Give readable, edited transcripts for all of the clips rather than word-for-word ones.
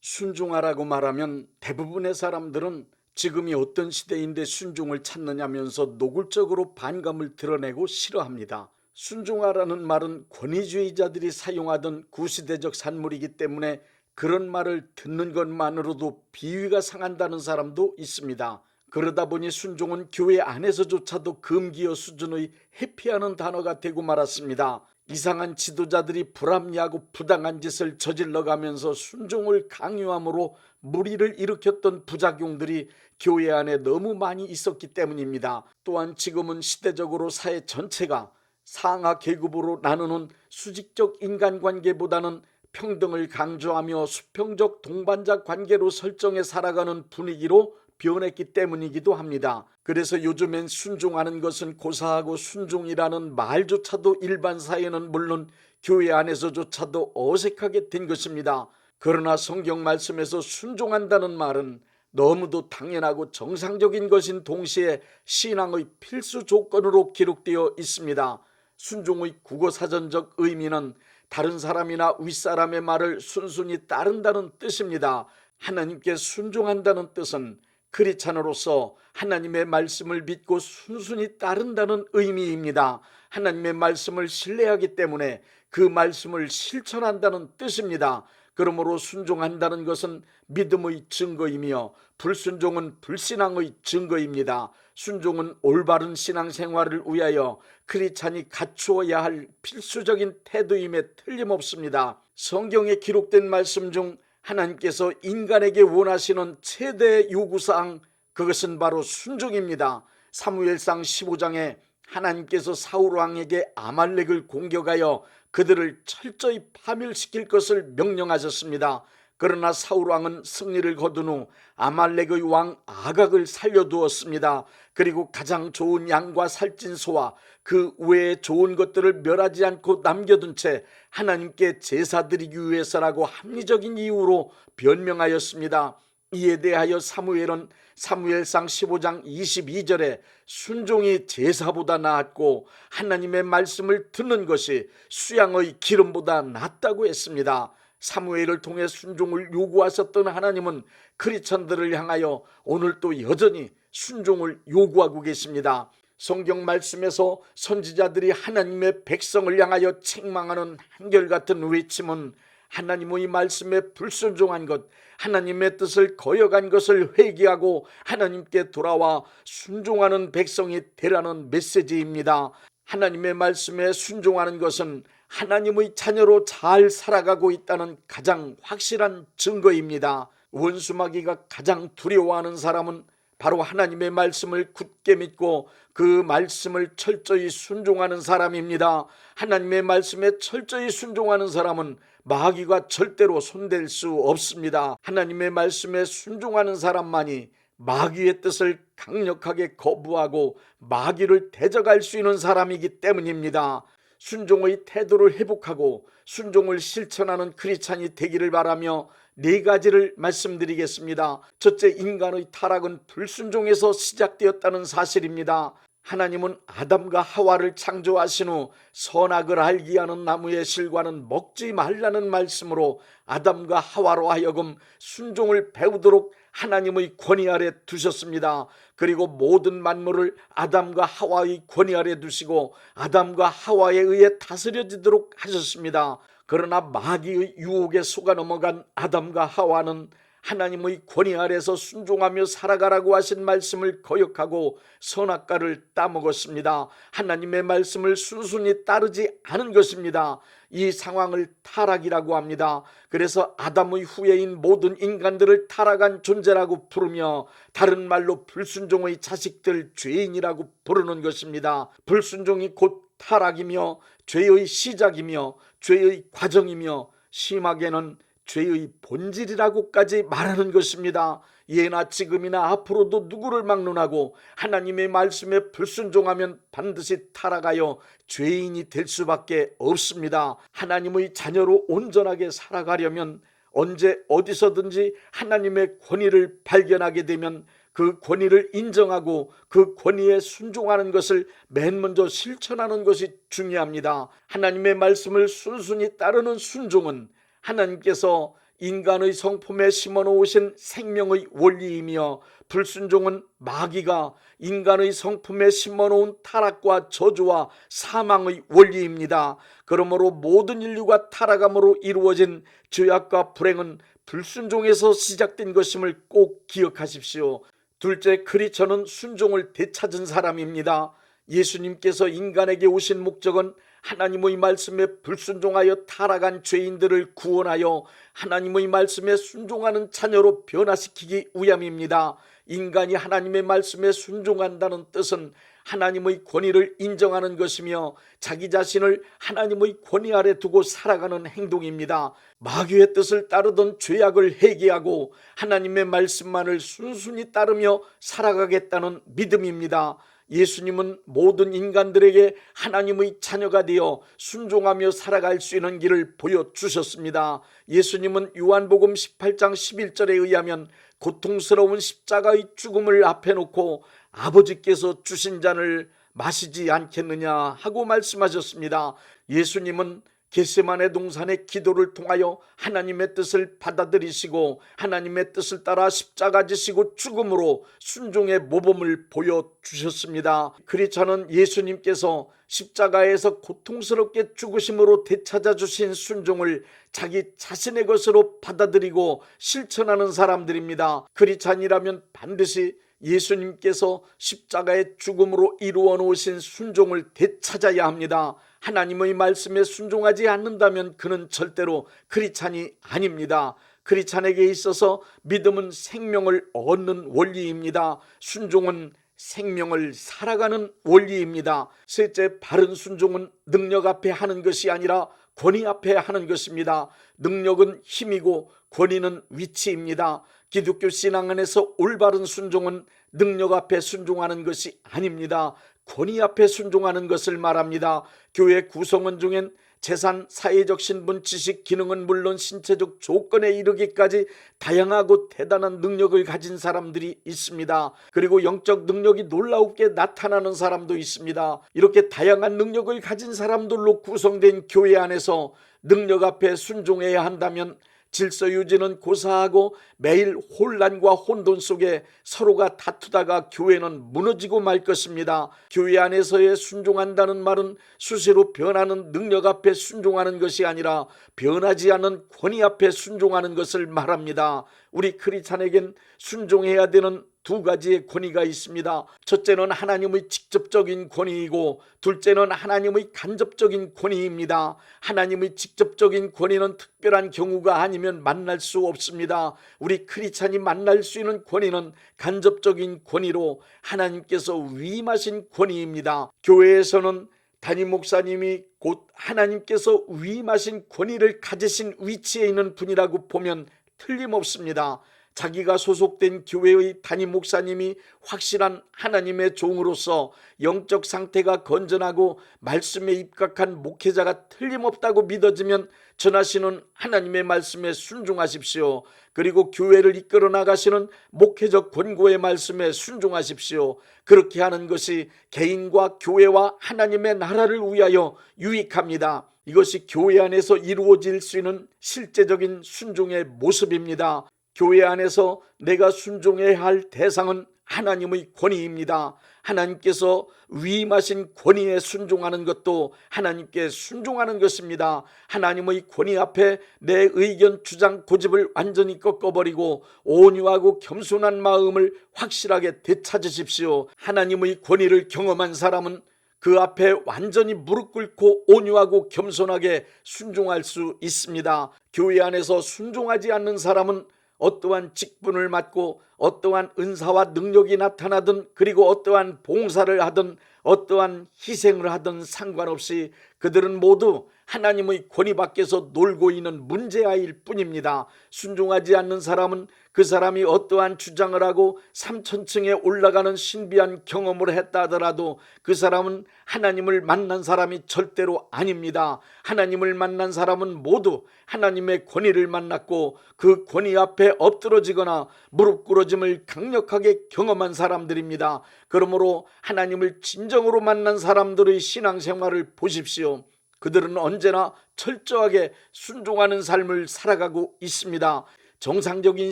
순종하라고 말하면 대부분의 사람들은 지금이 어떤 시대인데 순종을 찾느냐면서 노골적으로 반감을 드러내고 싫어합니다. 순종하라는 말은 권위주의자들이 사용하던 구시대적 산물이기 때문에 그런 말을 듣는 것만으로도 비위가 상한다는 사람도 있습니다. 그러다 보니 순종은 교회 안에서조차도 금기어 수준의 회피하는 단어가 되고 말았습니다. 이상한 지도자들이 불합리하고 부당한 짓을 저질러가면서 순종을 강요함으로 무리를 일으켰던 부작용들이 교회 안에 너무 많이 있었기 때문입니다. 또한 지금은 시대적으로 사회 전체가 상하 계급으로 나누는 수직적 인간관계보다는 평등을 강조하며 수평적 동반자 관계로 설정해 살아가는 분위기로 변했기 때문이기도 합니다. 그래서 요즘엔 순종하는 것은 고사하고 순종이라는 말조차도 일반 사회는 물론 교회 안에서조차도 어색하게 된 것입니다. 그러나 성경 말씀에서 순종한다는 말은 너무도 당연하고 정상적인 것인 동시에 신앙의 필수 조건으로 기록되어 있습니다. 순종의 국어사전적 의미는 다른 사람이나 윗사람의 말을 순순히 따른다는 뜻입니다. 하나님께 순종한다는 뜻은 크리스찬으로서 하나님의 말씀을 믿고 순순히 따른다는 의미입니다. 하나님의 말씀을 신뢰하기 때문에 그 말씀을 실천한다는 뜻입니다. 그러므로 순종한다는 것은 믿음의 증거이며 불순종은 불신앙의 증거입니다. 순종은 올바른 신앙생활을 위하여 크리스찬이 갖추어야 할 필수적인 태도임에 틀림없습니다. 성경에 기록된 말씀 중 하나님께서 인간에게 원하시는 최대 요구사항, 그것은 바로 순종입니다. 사무엘상 15장에 하나님께서 사울왕에게 아말렉을 공격하여 그들을 철저히 파멸시킬 것을 명령하셨습니다. 그러나 사울왕은 승리를 거둔 후 아말렉의 왕 아각을 살려두었습니다. 그리고 가장 좋은 양과 살찐 소와 그 외에 좋은 것들을 멸하지 않고 남겨둔 채 하나님께 제사드리기 위해서라고 합리적인 이유로 변명하였습니다. 이에 대하여 사무엘은 사무엘상 15장 22절에 순종이 제사보다 나았고 하나님의 말씀을 듣는 것이 수양의 기름보다 낫다고 했습니다. 사무엘을 통해 순종을 요구하셨던 하나님은 크리스천들을 향하여 오늘도 여전히 순종을 요구하고 계십니다. 성경 말씀에서 선지자들이 하나님의 백성을 향하여 책망하는 한결같은 외침은 하나님의 말씀에 불순종한 것, 하나님의 뜻을 거역한 것을 회개하고 하나님께 돌아와 순종하는 백성이 되라는 메시지입니다. 하나님의 말씀에 순종하는 것은 하나님의 자녀로 잘 살아가고 있다는 가장 확실한 증거입니다. 원수마귀가 가장 두려워하는 사람은 바로 하나님의 말씀을 굳게 믿고 그 말씀을 철저히 순종하는 사람입니다. 하나님의 말씀에 철저히 순종하는 사람은 마귀가 절대로 손댈 수 없습니다. 하나님의 말씀에 순종하는 사람만이 마귀의 뜻을 강력하게 거부하고 마귀를 대적할 수 있는 사람이기 때문입니다. 순종의 태도를 회복하고 순종을 실천하는 크리스찬이 되기를 바라며 네 가지를 말씀드리겠습니다. 첫째, 인간의 타락은 불순종에서 시작되었다는 사실입니다. 하나님은 아담과 하와를 창조하신 후 선악을 알게 하는 나무의 실과는 먹지 말라는 말씀으로 아담과 하와로 하여금 순종을 배우도록 하나님의 권위 아래 두셨습니다. 그리고 모든 만물을 아담과 하와의 권위 아래 두시고 아담과 하와에 의해 다스려지도록 하셨습니다. 그러나 마귀의 유혹에 속아 넘어간 아담과 하와는 하나님의 권위 아래서 순종하며 살아가라고 하신 말씀을 거역하고 선악과를 따먹었습니다. 하나님의 말씀을 순순히 따르지 않은 것입니다. 이 상황을 타락이라고 합니다. 그래서 아담의 후예인 모든 인간들을 타락한 존재라고 부르며 다른 말로 불순종의 자식들, 죄인이라고 부르는 것입니다. 불순종이 곧 타락이며 죄의 시작이며 죄의 과정이며 심하게는 죄의 본질이라고까지 말하는 것입니다. 예나 지금이나 앞으로도 누구를 막론하고 하나님의 말씀에 불순종하면 반드시 타락하여 죄인이 될 수밖에 없습니다. 하나님의 자녀로 온전하게 살아가려면 언제 어디서든지 하나님의 권위를 발견하게 되면 그 권위를 인정하고 그 권위에 순종하는 것을 맨 먼저 실천하는 것이 중요합니다. 하나님의 말씀을 순순히 따르는 순종은 하나님께서 인간의 성품에 심어놓으신 생명의 원리이며, 불순종은 마귀가 인간의 성품에 심어놓은 타락과 저주와 사망의 원리입니다. 그러므로 모든 인류가 타락함으로 이루어진 죄악과 불행은 불순종에서 시작된 것임을 꼭 기억하십시오. 둘째, 크리스천은 순종을 되찾은 사람입니다. 예수님께서 인간에게 오신 목적은 하나님의 말씀에 불순종하여 타락한 죄인들을 구원하여 하나님의 말씀에 순종하는 자녀로 변화시키기 위함입니다. 인간이 하나님의 말씀에 순종한다는 뜻은 하나님의 권위를 인정하는 것이며 자기 자신을 하나님의 권위 아래 두고 살아가는 행동입니다. 마귀의 뜻을 따르던 죄악을 회개하고 하나님의 말씀만을 순순히 따르며 살아가겠다는 믿음입니다. 예수님은 모든 인간들에게 하나님의 자녀가 되어 순종하며 살아갈 수 있는 길을 보여주셨습니다. 예수님은 요한복음 18장 11절에 의하면 고통스러운 십자가의 죽음을 앞에 놓고 아버지께서 주신 잔을 마시지 않겠느냐 하고 말씀하셨습니다. 예수님은 겟세마네 동산의 기도를 통하여 하나님의 뜻을 받아들이시고 하나님의 뜻을 따라 십자가 지시고 죽음으로 순종의 모범을 보여주셨습니다. 크리스천은 예수님께서 십자가에서 고통스럽게 죽으심으로 되찾아 주신 순종을 자기 자신의 것으로 받아들이고 실천하는 사람들입니다. 크리스천이라면 반드시 예수님께서 십자가의 죽음으로 이루어 놓으신 순종을 되찾아야 합니다. 하나님의 말씀에 순종하지 않는다면 그는 절대로 크리스찬이 아닙니다. 크리스찬에게 있어서 믿음은 생명을 얻는 원리입니다. 순종은 생명을 살아가는 원리입니다. 셋째, 바른 순종은 능력 앞에 하는 것이 아니라 권위 앞에 하는 것입니다. 능력은 힘이고 권위는 위치입니다. 기독교 신앙 안에서 올바른 순종은 능력 앞에 순종하는 것이 아닙니다. 권위 앞에 순종하는 것을 말합니다. 교회 구성원 중엔 재산, 사회적 신분, 지식, 기능은 물론 신체적 조건에 이르기까지 다양하고 대단한 능력을 가진 사람들이 있습니다. 그리고 영적 능력이 놀라우게 나타나는 사람도 있습니다. 이렇게 다양한 능력을 가진 사람들로 구성된 교회 안에서 능력 앞에 순종해야 한다면 질서 유지는 고사하고 매일 혼란과 혼돈 속에 서로가 다투다가 교회는 무너지고 말 것입니다. 교회 안에서의 순종한다는 말은 수시로 변하는 능력 앞에 순종하는 것이 아니라 변하지 않는 권위 앞에 순종하는 것을 말합니다. 우리 크리스찬에겐 순종해야 되는 두 가지의 권위가 있습니다. 첫째는 하나님의 직접적인 권위이고 둘째는 하나님의 간접적인 권위입니다. 하나님의 직접적인 권위는 특별한 경우가 아니면 만날 수 없습니다. 우리 크리스찬이 만날 수 있는 권위는 간접적인 권위로 하나님께서 위임하신 권위입니다. 교회에서는 담임 목사님이 곧 하나님께서 위임하신 권위를 가지신 위치에 있는 분이라고 보면 틀림없습니다. 자기가 소속된 교회의 담임 목사님이 확실한 하나님의 종으로서 영적 상태가 건전하고 말씀에 입각한 목회자가 틀림없다고 믿어지면 전하시는 하나님의 말씀에 순종하십시오. 그리고 교회를 이끌어 나가시는 목회적 권고의 말씀에 순종하십시오. 그렇게 하는 것이 개인과 교회와 하나님의 나라를 위하여 유익합니다. 이것이 교회 안에서 이루어질 수 있는 실제적인 순종의 모습입니다. 교회 안에서 내가 순종해야 할 대상은 하나님의 권위입니다. 하나님께서 위임하신 권위에 순종하는 것도 하나님께 순종하는 것입니다. 하나님의 권위 앞에 내 의견, 주장, 고집을 완전히 꺾어버리고 온유하고 겸손한 마음을 확실하게 되찾으십시오. 하나님의 권위를 경험한 사람은 그 앞에 완전히 무릎 꿇고 온유하고 겸손하게 순종할 수 있습니다. 교회 안에서 순종하지 않는 사람은 어떠한 직분을 맡고 어떠한 은사와 능력이 나타나든 그리고 어떠한 봉사를 하든 어떠한 희생을 하든 상관없이 그들은 모두 하나님의 권위 밖에서 놀고 있는 문제아일 뿐입니다. 순종하지 않는 사람은 그 사람이 어떠한 주장을 하고 3000층에 올라가는 신비한 경험을 했다 하더라도 그 사람은 하나님을 만난 사람이 절대로 아닙니다. 하나님을 만난 사람은 모두 하나님의 권위를 만났고 그 권위 앞에 엎드러지거나 무릎 꿇어짐을 강력하게 경험한 사람들입니다. 그러므로 하나님을 진정으로 만난 사람들의 신앙생활을 보십시오. 그들은 언제나 철저하게 순종하는 삶을 살아가고 있습니다. 정상적인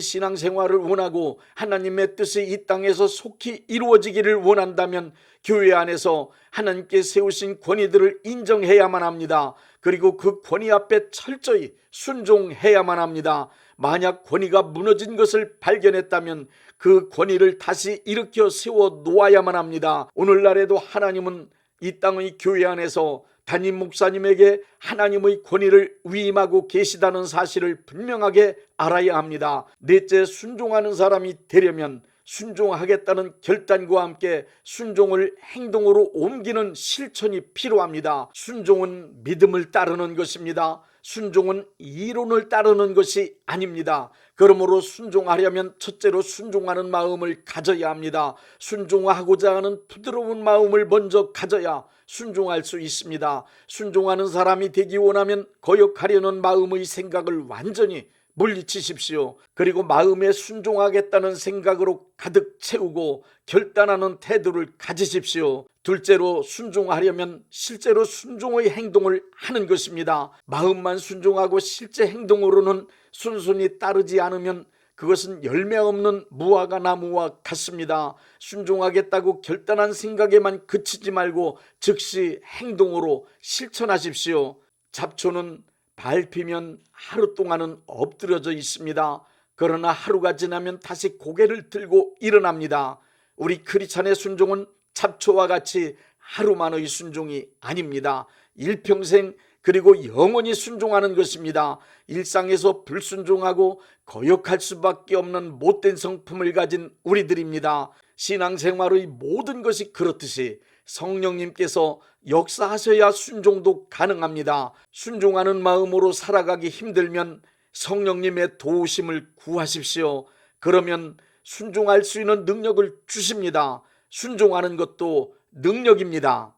신앙생활을 원하고 하나님의 뜻이 이 땅에서 속히 이루어지기를 원한다면 교회 안에서 하나님께 세우신 권위들을 인정해야만 합니다. 그리고 그 권위 앞에 철저히 순종해야만 합니다. 만약 권위가 무너진 것을 발견했다면 그 권위를 다시 일으켜 세워 놓아야만 합니다. 오늘날에도 하나님은 이 땅의 교회 안에서 담임 목사님에게 하나님의 권위를 위임하고 계시다는 사실을 분명하게 알아야 합니다. 넷째, 순종하는 사람이 되려면 순종하겠다는 결단과 함께 순종을 행동으로 옮기는 실천이 필요합니다. 순종은 믿음을 따르는 것입니다. 순종은 이론을 따르는 것이 아닙니다. 그러므로 순종하려면 첫째로 순종하는 마음을 가져야 합니다. 순종하고자 하는 부드러운 마음을 먼저 가져야 순종할 수 있습니다. 순종하는 사람이 되기 원하면 거역하려는 마음의 생각을 완전히 물리치십시오. 그리고 마음에 순종하겠다는 생각으로 가득 채우고 결단하는 태도를 가지십시오. 둘째로 순종하려면 실제로 순종의 행동을 하는 것입니다. 마음만 순종하고 실제 행동으로는 순순히 따르지 않으면 그것은 열매 없는 무화과 나무와 같습니다. 순종하겠다고 결단한 생각에만 그치지 말고 즉시 행동으로 실천하십시오. 잡초는 밟히면 하루 동안은 엎드려져 있습니다. 그러나 하루가 지나면 다시 고개를 들고 일어납니다. 우리 크리스찬의 순종은 잡초와 같이 하루만의 순종이 아닙니다. 일평생 그리고 영원히 순종하는 것입니다. 일상에서 불순종하고 거역할 수밖에 없는 못된 성품을 가진 우리들입니다. 신앙생활의 모든 것이 그렇듯이 성령님께서 역사하셔야 순종도 가능합니다. 순종하는 마음으로 살아가기 힘들면 성령님의 도우심을 구하십시오. 그러면 순종할 수 있는 능력을 주십니다. 순종하는 것도 능력입니다.